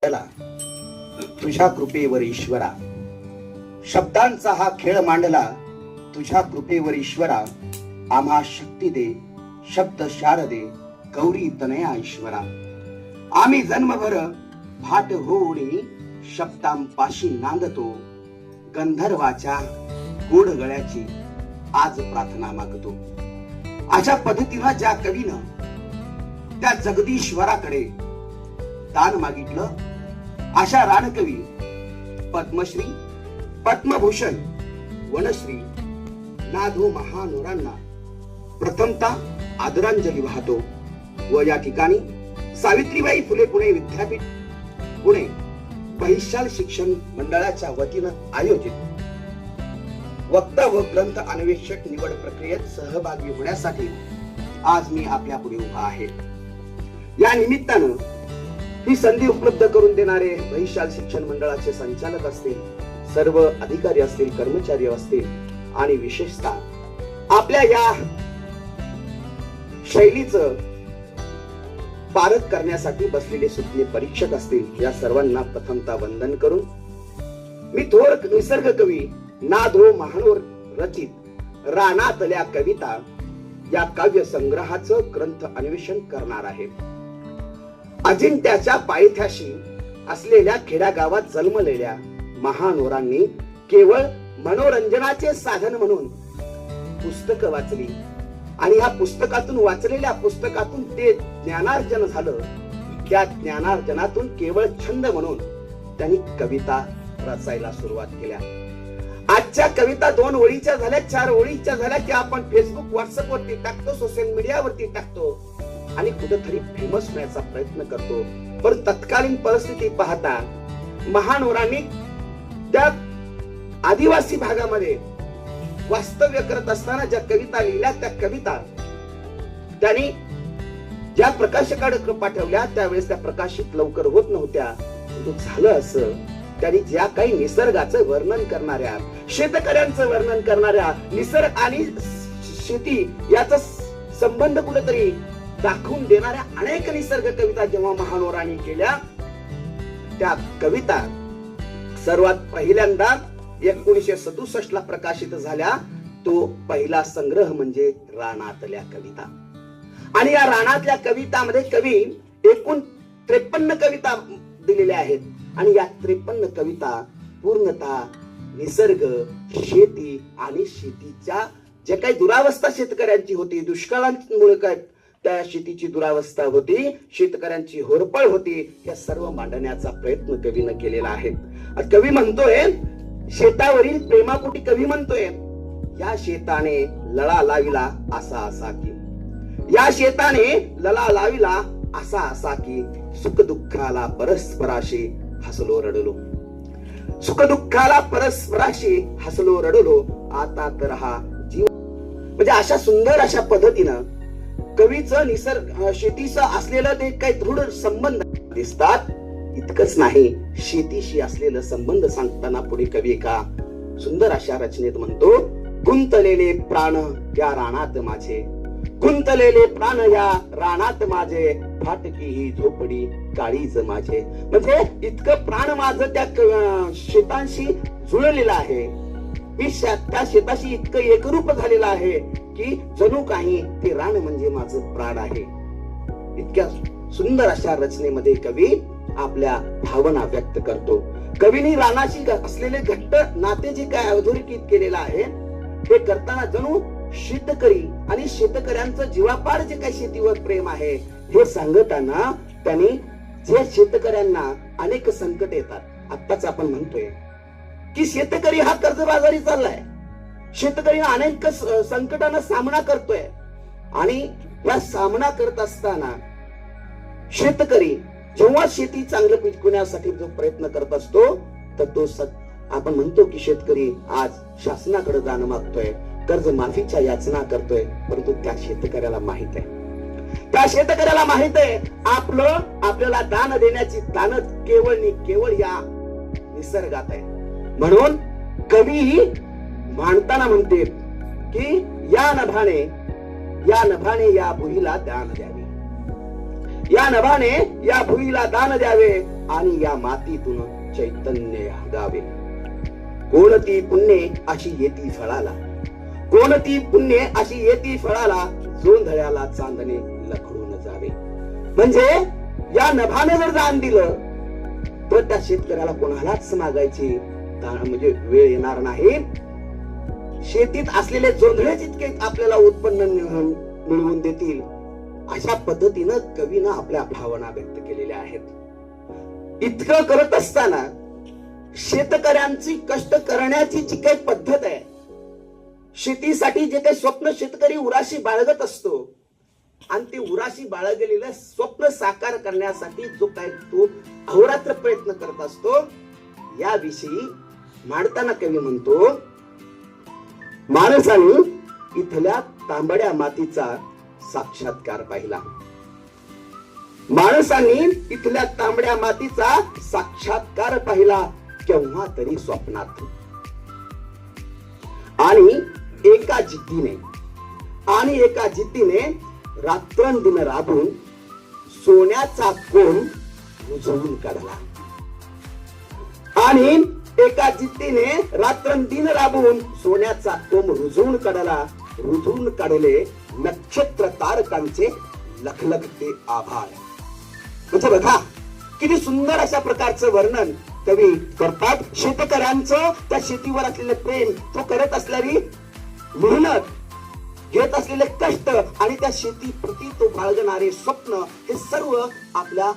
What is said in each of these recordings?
तुझ्या कृपेवर ईश्वरा, शब्दांचा हा खेळ मांडला. तुझ्या कृपेवर ईश्वरा, आम्हा शक्ती दे, शब्द शारदे, गौरी तनया ईश्वरा. आम्ही जन्मभर भाट होऊनी शब्दांपाशी नांदतो. गंधर्वाच्या गोड गळ्याची आज प्रार्थना मागतो. अशा पद्धतीनं ज्या कवीनं त्या जगदीश्वराकडे दान मागितलं, अशा रानकवी पद्मश्री, पद्मभूषण, वनश्री नाधो महानोरांना प्रथमतः आदरांजली वाहतो. व या ठिकाणी सावित्रीबाई फुले पुणे विद्यापीठ पुणे बहिशाल शिक्षण मंडळाच्या वतीनं आयोजित वक्ता व ग्रंथ अन्वेषक निवड प्रक्रियेत सहभागी होण्यासाठी आज मी आपल्या पुढे उभा आहे. या निमित्तानं ही संधी उपलब्ध करून देणारे बहिशाल शिक्षण मंडळाचे संचालक असतील, सर्व अधिकारी असतील, कर्मचारी असतील आणि विशेषतः आपल्या या शैलीचं पारख करण्यासाठी बसलेले सुज्ञ परीक्षक असतील, या सर्वांना प्रथमतः वंदन करून मी थोर निसर्ग कवी नाधो महानोर रचित रानातल्या कविता या काव्य संग्रहाचं ग्रंथ अन्वेषण करणार आहे. अजिंठ्याच्या पायथ्याशी असलेल्या खेड्यागावात जन्मलेल्या महानोरांनी केवळ मनोरंजनाचे साधन म्हणून पुस्तकं वाचली आणि ह्या पुस्तकातून वाचलेल्या पुस्तकातून ते ज्ञानार्जन झालं. त्या ज्ञानार्जनातून केवळ छंद म्हणून त्यांनी कविता रचायला सुरुवात केल्या. आजच्या कविता 2 ओळीच्या झाल्या, 4 ओळीच्या झाल्या की आपण फेसबुक, व्हॉट्सअप वरती टाकतो, सोशल मीडियावरती टाकतो आणि कुठेतरी फेमस होण्याचा प्रयत्न करतो. पण तत्कालीन परिस्थिती पाहता महानोरांनी त्या आदिवासी भागामध्ये वास्तव्य करत असताना ज्या कविता लिहिल्या, त्या कविता त्यांनी ज्या प्रकाशकाकडे पाठवल्या त्यावेळेस त्या प्रकाशित लवकर होत नव्हत्या. झालं असं, त्यांनी ज्या काही निसर्गाचं वर्णन करणाऱ्या, शेतकऱ्यांचं वर्णन करणाऱ्या, निसर्ग आणि शेती याचा संबंध कुठेतरी दाखवून देणाऱ्या अनेक निसर्ग कविता जेव्हा महानोरांनी केल्या, त्या कविता सर्वात पहिल्यांदा 1967 ला प्रकाशित झाल्या. तो पहिला संग्रह म्हणजे रानातल्या कविता. आणि या रानातल्या कवितामध्ये कवी एकूण 53 कविता दिलेल्या आहेत आणि या 53 कविता पूर्णतः निसर्ग, शेती आणि शेतीच्या जे काही दुरावस्था शेतकऱ्यांची होती, दुष्काळामुळे काय त्या शेतीची दुरावस्था होती, शेतकऱ्यांची होरपळ होती, या सर्व मांडण्याचा प्रयत्न कवीनं केलेला आहे. कवी म्हणतोय, शेतावरील प्रेमापोटी कवी म्हणतोय, या शेताने लळा लाविला असा असा की, या शेताने लळा लाविला असा असा की, सुख दुःखाला परस्पराशी हसलो रडलो, सुख दुःखाला परस्पराशी हसलो रडलो, आता तर हा जीव. म्हणजे अशा सुंदर अशा पद्धतीनं कवीचं निसर्ग शेतीचं असलेलं ते काही दृढ संबंध दिसतात. इतकंच नाही, शेतीशी असलेलं संबंध सांगताना पुढे कवी एका सुंदर अशा रचनेत म्हणतो, गुंतलेले प्राण या रानात माझे, गुंतलेले प्राण या रानात माझे, फाटकी ही झोपडी काळीज माझे. म्हणजे इतकं प्राण माझं त्या शेतांशी जुळलेलं आहे, मी त्या शेताशी इतकं एकरूप झालेलं आहे की जणू काही ते रान म्हणजे माझं प्राण आहे. इतक्या सुंदर अशा रचनेमध्ये कवी आपल्या भावना व्यक्त करतो. कवीने रानाशी असलेले घट्ट नाते जे काय अधोरेखित केलेलं आहे, ते करताना जणू शेतकरी आणि शेतकऱ्यांचं जीवापाड जे काही शेतीवर प्रेम आहे हे सांगताना त्यांनी जे शेतकऱ्यांना अनेक संकट येतात. आत्ताच आपण म्हणतोय की शेतकरी हा कर्जबाजारी चाललाय, शेतकरी अनेक संकटांना सामना करतोय आणि या सामना करत असताना शेतकरी जेव्हा शेती चांगलं पिकवण्यासाठी जो प्रयत्न करत असतो, तर तो आपण म्हणतो की शेतकरी आज शासनाकडे जाणं मागतोय, कर्ज माफीच्या याचना करतोय. परंतु त्या शेतकऱ्याला माहित आहे, त्या शेतकऱ्याला माहित आहे आपल्याला दान देण्याची दान केवळ या निसर्गात आहे. म्हणून कवी मांडताना म्हणते की या नभाने या भुईला दान द्यावे, या नभाने या भुईला दान द्यावे आणि या मातीतून चैतन्य गावे. कोणती पुण्ये अशी येती फळाला, कोणती पुण्ये अशी येती फळाला, जोंधळ्याला चांदणे लखडून जावे. म्हणजे या नभाने जर दान दिलं तर त्या शेतकऱ्याला कोणालाच मागायची म्हणजे वेळ येणार नाही. शेतीत असलेले जोंधळे जितके आपल्याला उत्पन्न मिळवून देतील अशा पद्धतीनं कवीनं आपल्या भावना व्यक्त केलेल्या आहेत. इतकं करत असताना शेतकऱ्यांची कष्ट करण्याची जी काही पद्धत आहे, शेतीसाठी जे काही स्वप्न शेतकरी उराशी बाळगत असतो आणि ते उराशी बाळगलेलं स्वप्न साकार करण्यासाठी जो काय तो अहोरात्र प्रयत्न करत असतो, याविषयी मांडताना कवी म्हणतो, माणसाने इथल्या तांबड्या मातीचा साक्षात्कार पाहिला. माणसांनी इथल्या तांबड्या मातीचा साक्षात्कार पाहिला केव्हा तरी स्वप्नात. आणि एका जिद्दीने रात्रंदिन राबून सोन्याचा कोम रुजवून काढला. आणि एका जिद्दीने रात्रंदिन राबून सोन्याचा कोम रुजवून काढले नक्षत्र तारकांचे लखलखते आभाळ. म्हणजे बघा किती सुंदर अशा प्रकारचं वर्णन कवी करतात. शेतकऱ्यांचं त्या शेतीवर असलेलं प्रेम, तो करत असलेली मेहनत, घेत असलेले कष्ट आणि त्या शेतीप्रती तो बाळगणारे स्वप्न, हे सर्व आपल्या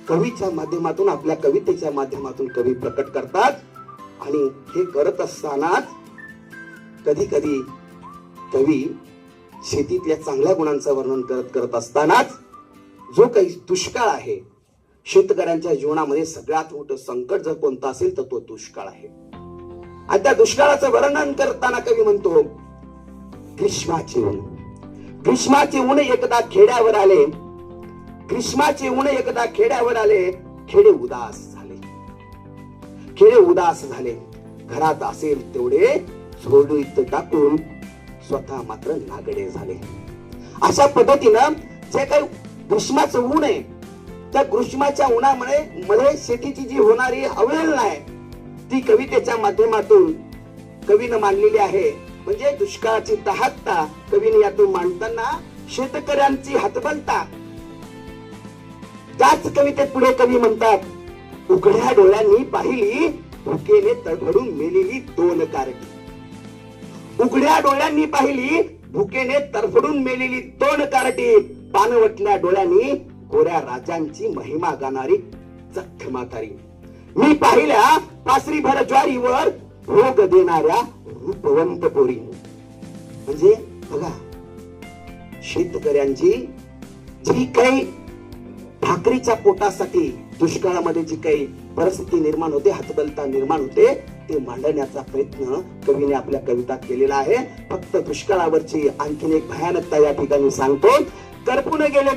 कवीच्या माध्यमातून, आपल्या कवितेच्या माध्यमातून कवी प्रकट करतात. आणि हे करत असतानाच कधी कधी कवी शेतीतल्या चांगल्या गुणांचं वर्णन करत असतानाच जो काही दुष्काळ आहे, शेतकऱ्यांच्या जीवनामध्ये सगळ्यात मोठं संकट जर कोणतं असेल तर तो दुष्काळ आहे. आणि त्या दुष्काळाचं वर्णन करताना कवी म्हणतो, ग्रीष्माचे ऊन एकदा खेड्यावर आले, ग्रीष्माचे ऊन एकदा खेड्यावर आले, खेडे उदास झाले, घरात असेल तेवढे झोडीत टाकून स्वतः मात्र नागडे झाले. अशा पद्धतीनं जे काही ग्रीष्माचं ऊन आहे, त्या ग्रीष्माच्या उन्हामुळे शेतीची जी होणारी अवहेलना आहे ती कवितेच्या माध्यमातून कवीनं मांडलेली आहे. म्हणजे दुष्काळाची दाहकता कवीने यातून मांडताना शेतकऱ्यांची हतबलता. त्याच कवितेत पुढे कवी म्हणतात, उघड्या डोळ्यांनी पाहिली भुकेने तडफडून मेलेली दोन कारटी. उघड्या डोळ्यांनी पाहिली भुकेने तरफडून मेलेली दोन कारटी, पानवटल्या डोळ्यांनी गोऱ्या राजांची महिमा गाणारी चक्क म्हातारी. मी पाहिल्या पासरीभर ज्वारीवर भोग देणाऱ्या रूपवंत पोरी. म्हणजे बघा शेतकऱ्यांची जी काही भाकरीच्या पोटासाठी दुष्काळामध्ये जी काही परिस्थिती निर्माण होते, हतबलता निर्माण होते, ते मांडण्याचा प्रयत्न कवीने आपल्या कवितात केलेला आहे. फक्त दुष्काळावरची आणखीन एक भयानकता या ठिकाणी सांगतो. करपून गेले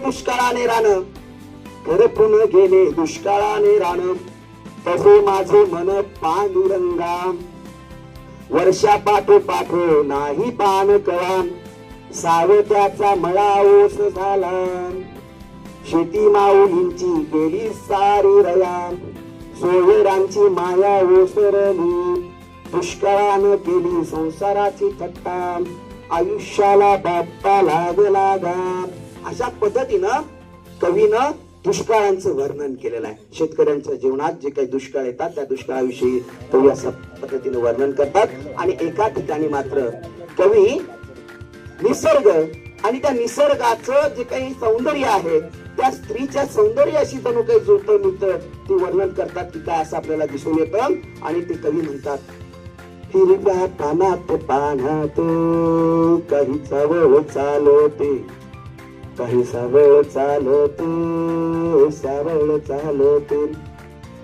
दुष्काळाने रान, तसे माझे मन पांडुरंगा, वर्षा पाठोपाठ नाही पान कळा, सावत्याचा मळा ओस झाला, शेती माऊलींची गेली सारी रया, सोयरांची माया ओसरली, दुष्काळानं केली संसाराची थट्टा, आयुष्याला बाप्पा लागला घाम. अशा पद्धतीनं कवीनं दुष्काळांचं वर्णन केलेलं आहे. शेतकऱ्यांच्या जीवनात जे काही दुष्काळ येतात त्या दुष्काळाविषयी कवी अशा पद्धतीने वर्णन करतात. आणि एका ठिकाणी मात्र कवी निसर्ग आणि त्या निसर्गाचं जे काही सौंदर्य आहे, त्या स्त्रीच्या सौंदर्याशी जणू काही जुळतं मिळतं ते वर्णन करतात की काय असं आपल्याला दिसून येतं. आणि ते कवी म्हणतात, हिरव्या पानात काही सावळ चालते, काही सावळ चालते,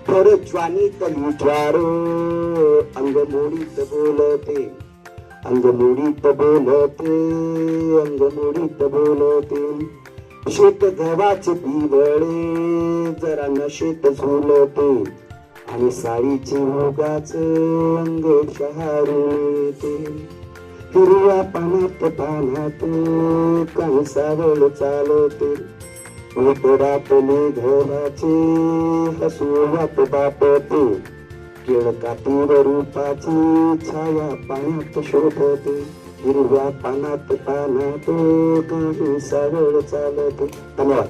थोर ज्वानीत ज्वार अंगमोडीत बोलते, शेत गव्हाचे पिवळे जरा नशेत झुलते, आणि साडीची उगाच अंग शहारते, हिरव्या पानात काही सावळ चालते, उतरातले घराचे हसुवात बापते केळकातीवर रूपाची छाया पाण्यात शोभते हिरव्या पानात काही सावळ चालते. धन्यवाद.